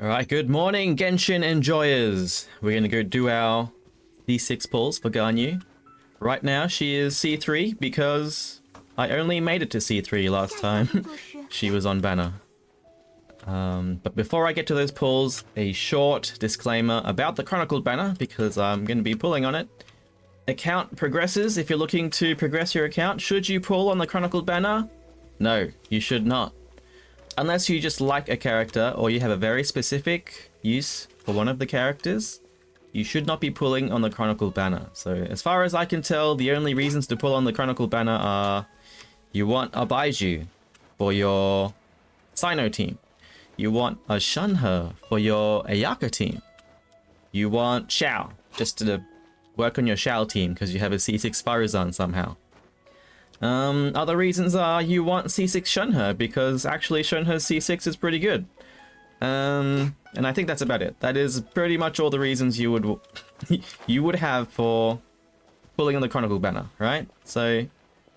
Alright, good morning, Genshin enjoyers. We're gonna go do our C6 pulls for Ganyu. Right now, she is C3 because I only made it to C3 last time she was on banner. But before I get to those pulls, a short disclaimer about the chronicled banner because I'm gonna be pulling on it. Account progresses. If you're looking to progress your account, should you pull on the chronicled banner? No, you should not. Unless you just like a character or you have a very specific use for one of the characters, you should not be pulling on the chronicled banner. So as far as I can tell, the only reasons to pull on the chronicled banner are you want a Baiju for your Sino team. You want a Shunhe for your Ayaka team. You want Xiao just to work on your Xiao team because you have a C6 Farazan somehow. Other reasons are you want C6 Shunhe because actually Shunhe's C6 is pretty good. And I think that's about it. That is pretty much all the reasons you would you would have for pulling on the Chronicle banner, right? So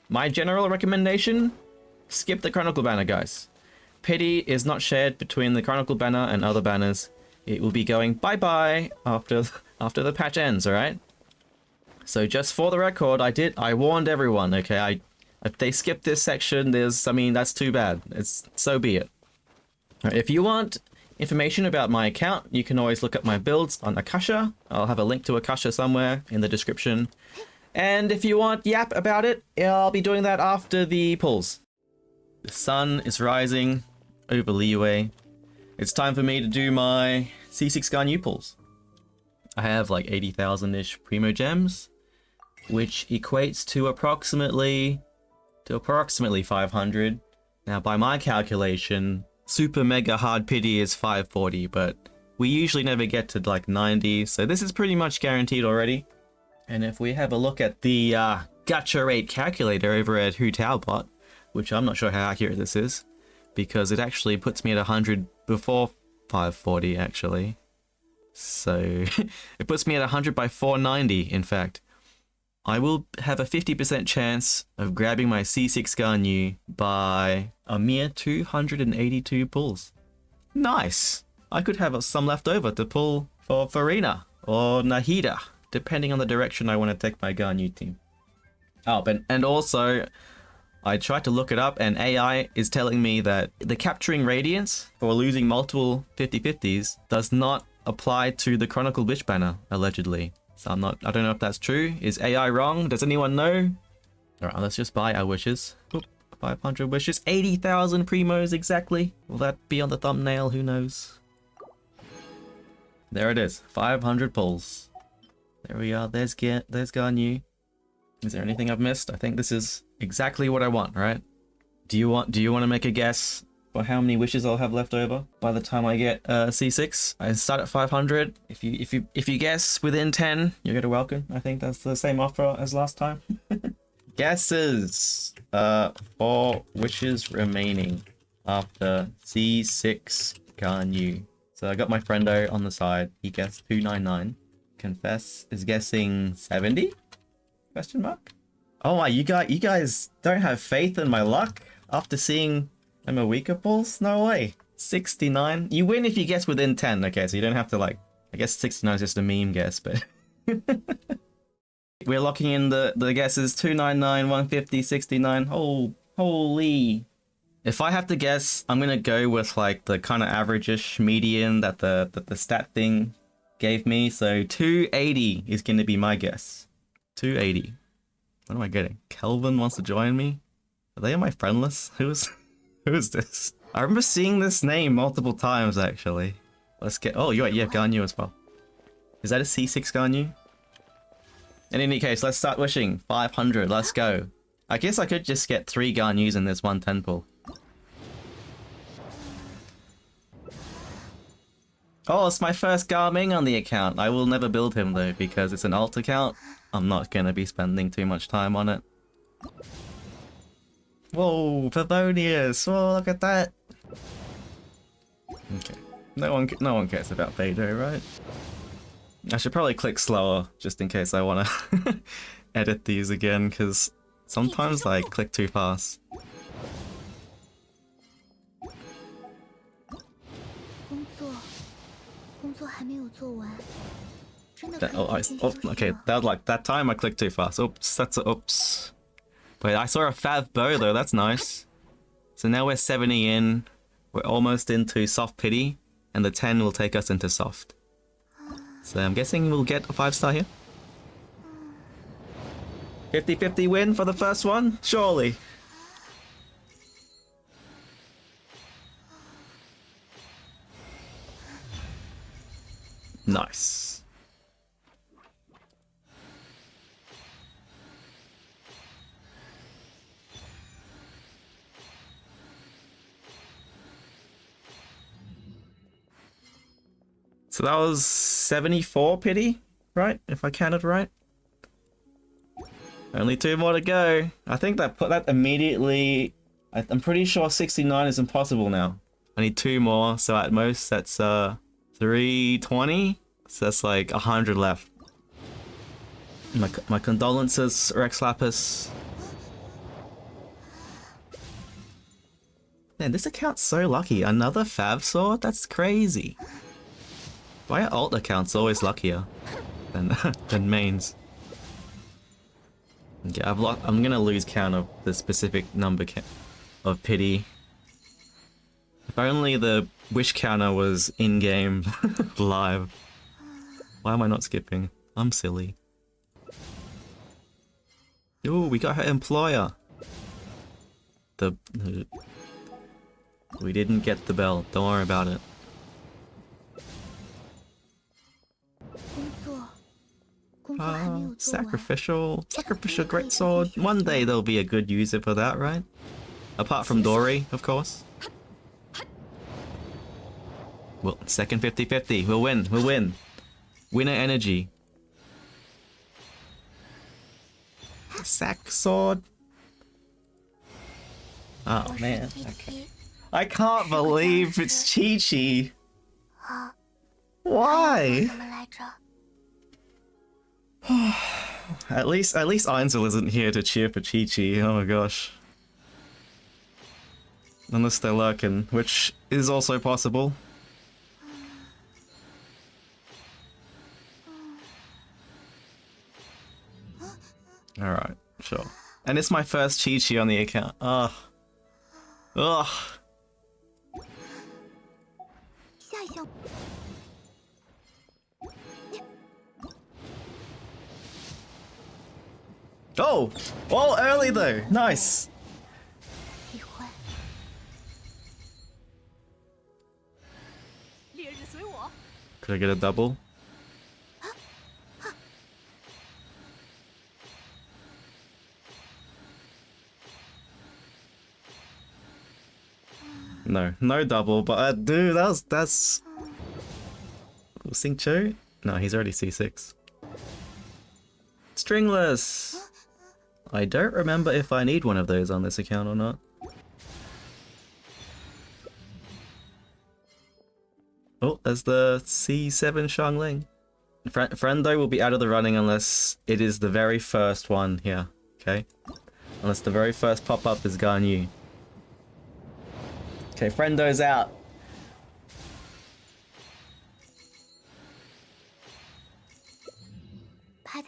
my general recommendation, skip the Chronicle banner, guys. Pity is not shared between the Chronicle banner and other banners. It will be going bye-bye after the patch ends, alright? So just for the record, I warned everyone, okay? If they skip this section, that's too bad. So be it. If you want information about my account, you can always look at my builds on Akasha. I'll have a link to Akasha somewhere in the description. And if you want yap about it, I'll be doing that after the pulls. The sun is rising over Liyue. It's time for me to do my C6 Ganyu pulls. I have like 80,000-ish Primo Gems, which equates to approximately 500. Now, by my calculation, super mega hard pity is 540, but we usually never get to like 90, so this is pretty much guaranteed already. And if we have a look at the gacha rate calculator over at HuTaobot, which I'm not sure how accurate this is, because it actually puts me at 100 before 540 actually. So it puts me at 100 by 490, in fact. I will have a 50% chance of grabbing my C6 Ganyu by a mere 282 pulls. Nice! I could have some left over to pull for Farina or Nahida, depending on the direction I want to take my Ganyu team. Oh, and also, I tried to look it up and AI is telling me that the capturing radiance for losing multiple 50-50s does not apply to the Chronicle Witch banner, allegedly. So I don't know if that's true. Is AI wrong? Does anyone know? Alright, let's just buy our wishes. Oop, 500 wishes. 80,000 primos exactly. Will that be on the thumbnail? Who knows? There it is. 500 pulls. There we are. There's Ganyu. Is there anything I've missed? I think this is exactly what I want, right? Do you want to make a guess for how many wishes I'll have left over by the time I get C6? I start at 500. If you guess within 10, you get a welcome. I think that's the same offer as last time. Guesses. 4 wishes remaining after C6 Ganyu. So I got my friendo on the side. He guessed 299. Confess is guessing 70? Question mark? Oh my, you guys don't have faith in my luck after seeing I'm a weaker pulls? No way. 69. You win if you guess within 10. Okay, so you don't have to like... I guess 69 is just a meme guess, but... We're locking in the guesses. 299, 150, 69. Oh, holy. If I have to guess, I'm gonna go with like the kind of average-ish median that the stat thing gave me. So 280 is gonna be my guess. 280. What am I getting? Kelvin wants to join me? Are they on my friend list? Who is this? I remember seeing this name multiple times, actually. Let's get... Oh, yeah, Ganyu as well. Is that a C6 Ganyu? In any case, let's start wishing. 500, let's go. I guess I could just get 3 Ganyus in this 110 pull. Oh, it's my first Garming on the account. I will never build him, though, because it's an alt account. I'm not going to be spending too much time on it. Whoa, Favonius! Whoa, look at that! Okay. No one cares about Beidou, right? I should probably click slower, just in case I want to edit these again, because sometimes I click too fast. Okay, that was like that time I clicked too fast. Oops, that's a oops. Wait, I saw a Fav bow though, that's nice. So now we're 70 in. We're almost into soft pity, and the 10 will take us into soft. So I'm guessing we'll get a 5-star here. 50-50 win for the first one? Surely. Nice. So that was 74 pity, right? If I counted right. Only 2 more to go. I think that put that immediately. I'm pretty sure 69 is impossible now. I need 2 more, so at most that's 320. So that's like 100 left. My condolences, Rex Lapis. Man, this account's so lucky. Another Fav sword? That's crazy. Why are alt accounts always luckier than mains? Okay, I'm gonna lose count of the specific number of pity. If only the wish counter was in-game live. Why am I not skipping? I'm silly. Ooh, we got her employer. We didn't get the bell. Don't worry about it. Sacrificial greatsword. One day there'll be a good user for that, right? Apart from Dory, of course. Well, second 50-50. We'll win. We'll win. Winner energy. Sack sword. Oh man. Okay. I can't believe it's Chi-Chi. Why? At least Einzel isn't here to cheer for Chi-Chi. Oh my gosh. Unless they're lurking, which is also possible. Alright, sure. And it's my first Chi-Chi on the account. Ugh. Ugh. Oh! Oh, early though! Nice! Could I get a double? No, no double, but dude, that's... Sing Cho? No, he's already C6. Stringless! I don't remember if I need one of those on this account or not. Oh, there's the C7 Xiangling. Friendo will be out of the running unless it is the very first one here, okay? Unless the very first pop-up is Ganyu. Okay, Friendo's out.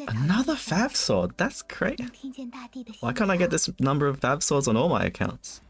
Another Fav sword? That's great. Why can't I get this number of Fav swords on all my accounts?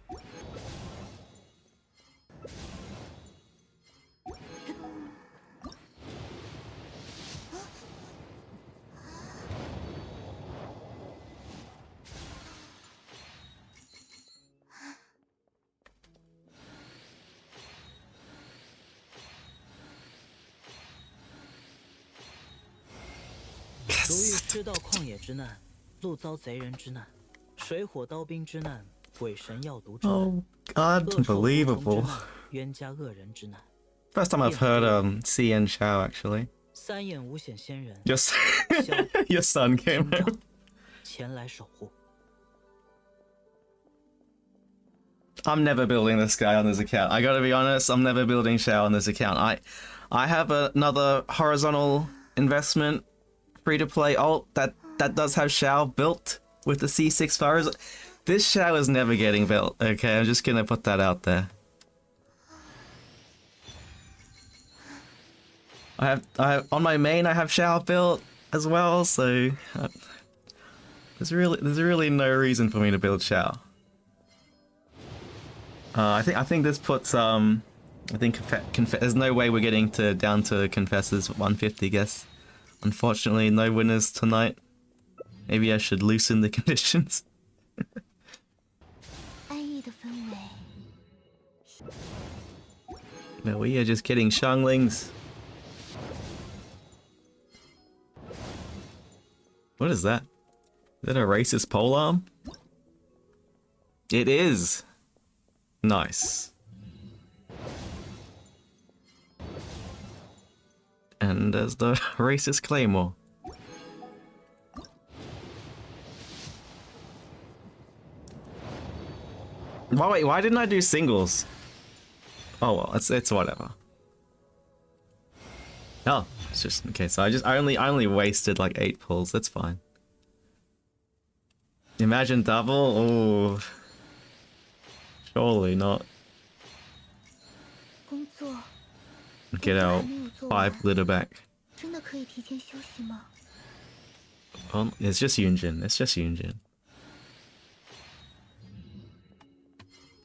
Oh, unbelievable. First time I've heard CN Xiao actually. Your son came home. I'm never building this guy on this account. I gotta be honest, I'm never building Xiao on this account. I have another horizontal investment free-to-play ult that does have Xiao built with the C6 Fires. This Xiao is never getting built, okay? I'm just gonna put that out there. I have on my main I have shower built as well, so there's really no reason for me to build shower. I think this puts I think there's no way we're getting down to Confessor's 150. Guess unfortunately no winners tonight. Maybe I should loosen the conditions. No, we are just kidding, Shanglings. What is that? Is that a racist polearm? It is. Nice. And there's the racist claymore. Wait, why didn't I do singles? Oh well, it's whatever. Oh, it's just okay. So I only wasted like 8 pulls. That's fine. Imagine double. Oh, surely not. Get our 5 glitter back. Oh, it's just Yunjin. It's just Yunjin.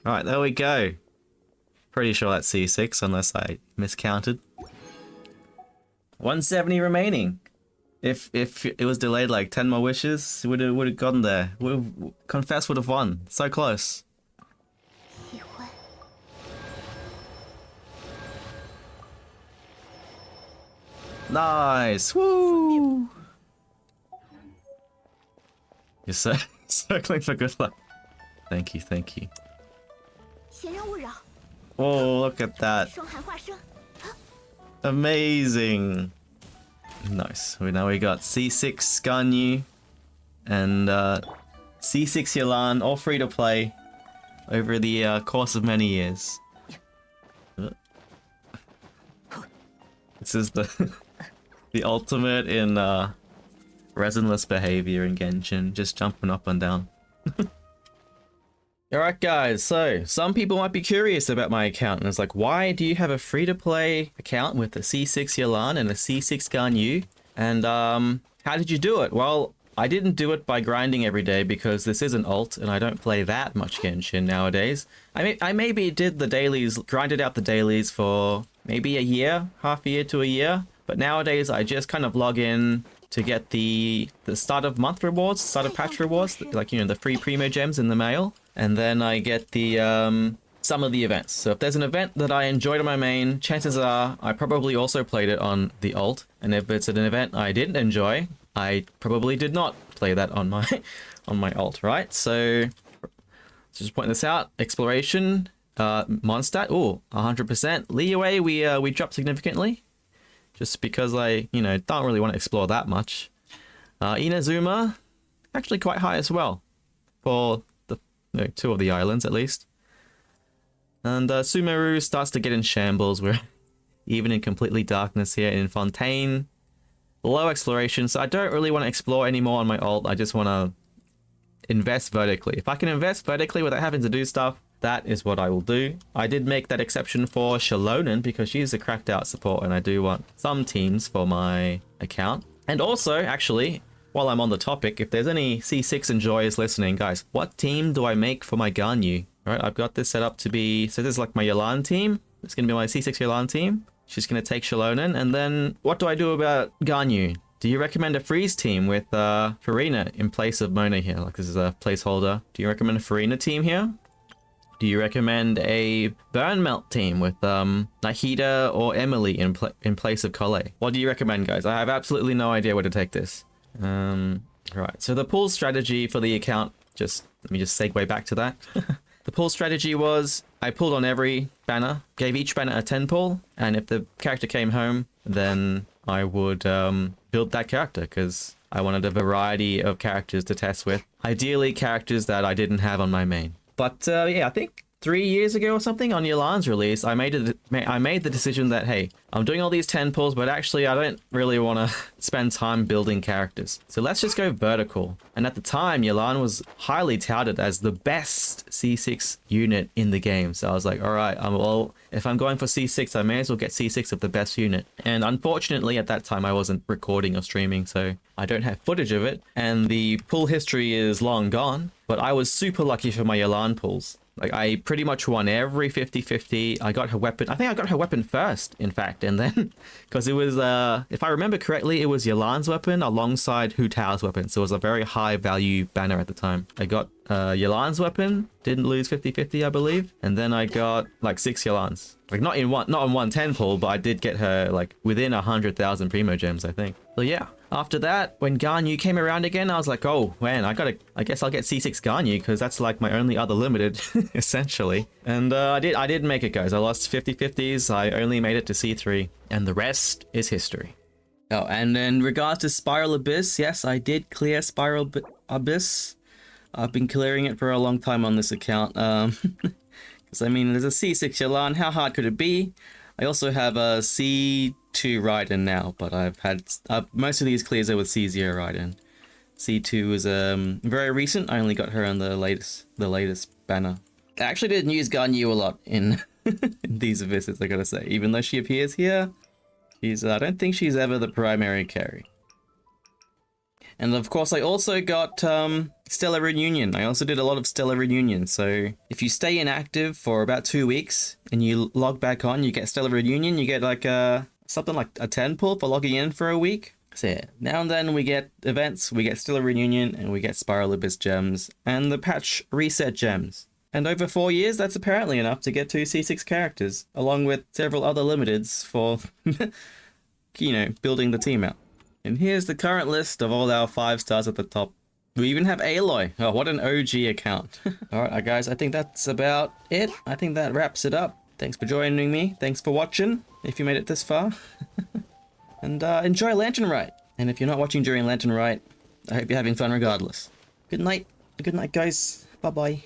Alright, there we go. Pretty sure that's C6 unless I miscounted. 170 remaining. If it was delayed like 10 more wishes, it would have gotten there. Confess would have won. So close. Nice. Woo! You're circling for good luck. Thank you, thank you. Oh, look at that. Amazing. Nice. Now we got C6 Ganyu and C6 Yelan, all free to play over the course of many years. This is the the ultimate in resinless behavior in Genshin, just jumping up and down. Alright guys, so some people might be curious about my account and it's like, why do you have a free-to-play account with a C6 Yelan and a C6 Ganyu? And how did you do it? Well, I didn't do it by grinding every day because this is an alt and I don't play that much Genshin nowadays. I maybe did the dailies, grinded out the dailies for maybe a year, half a year to a year. But nowadays I just kind of log in to get the start of month rewards, start of patch rewards, like, you know, the free primo gems in the mail. And then I get the some of the events. So if there's an event that I enjoyed on my main, chances are I probably also played it on the alt. And if it's an event I didn't enjoy, I probably did not play that on my on my alt, right? So just point this out. Exploration, Mondstadt, oh, 100%. Liyue, we dropped significantly, just because I, you know, don't really want to explore that much. Inazuma, actually quite high as well, for the, you know, 2 of the islands at least. And Sumeru starts to get in shambles. We're even in completely darkness here in Fontaine. Low exploration, so I don't really want to explore anymore on my alt. I just want to invest vertically. If I can invest vertically without having to do stuff, that is what I will do. I did make that exception for Shalonen because she's a cracked out support and I do want some teams for my account. And also, actually, while I'm on the topic, if there's any C6 enjoyers listening, guys, what team do I make for my Ganyu? Right, I've got this set up to be, so this is like my Yelan team. It's going to be my C6 Yelan team. She's going to take Shalonen. And then what do I do about Ganyu? Do you recommend a freeze team with Farina in place of Mona here? Like, this is a placeholder. Do you recommend a Farina team here? Do you recommend a Burn Melt team with Nahida or Emily in place of Kole? What do you recommend, guys? I have absolutely no idea where to take this. Right, so the pull strategy for the account, let me just segue back to that. The pull strategy was, I pulled on every banner, gave each banner a 10 pull, and if the character came home, then I would build that character, because I wanted a variety of characters to test with. Ideally, characters that I didn't have on my main. But yeah, I think 3 years ago or something on Yelan's release, I made the decision that, hey, I'm doing all these 10 pulls, but actually I don't really want to spend time building characters. So let's just go vertical. And at the time, Yelan was highly touted as the best C6 unit in the game. So I was like, all right, well, if I'm going for C6, I may as well get C6 of the best unit. And unfortunately, at that time, I wasn't recording or streaming, so I don't have footage of it. And the pull history is long gone, but I was super lucky for my Yelan pulls. Like, I pretty much won every 50-50. I got her weapon. I think I got her weapon first, in fact. And then, because it was, if I remember correctly, it was Yelan's weapon alongside Hu Tao's weapon. So it was a very high value banner at the time. I got Yelan's weapon, didn't lose 50-50, I believe. And then I got like 6 Yelans. Like, not in 110 pull, but I did get her like within 100,000 Primo Gems, I think. So yeah. After that, when Ganyu came around again, I was like, oh man, I guess I'll get C6 Ganyu, because that's like my only other limited, essentially. And I did make it, guys. I lost 50-50s, I only made it to C3, and the rest is history. Oh, and in regards to Spiral Abyss, yes, I did clear Spiral Abyss. I've been clearing it for a long time on this account. Because I mean, there's a C6 Yelan, how hard could it be? I also have a C2 Raiden now, but I've had most of these clears are with C0 Raiden. C2 is very recent. I only got her on the latest banner. I actually didn't use Ganyu a lot in, in these abysses, I gotta say. Even though she appears here, I don't think she's ever the primary carry. And of course, I also got Stellar Reunion. I also did a lot of Stellar Reunion. So if you stay inactive for about 2 weeks and you log back on, you get Stellar Reunion. You get like something like a 10 pull for logging in for a week. So yeah, now and then we get events, we get Stellar Reunion, and we get Spiral Abyss gems and the patch reset gems. And over 4 years, that's apparently enough to get 2 C6 characters, along with several other limiteds for, you know, building the team out. And here's the current list of all our 5 stars at the top. We even have Aloy. Oh, what an OG account. Alright, guys, I think that's about it. I think that wraps it up. Thanks for joining me. Thanks for watching, if you made it this far. And enjoy Lantern Rite. And if you're not watching during Lantern Rite, I hope you're having fun regardless. Good night. Good night, guys. Bye-bye.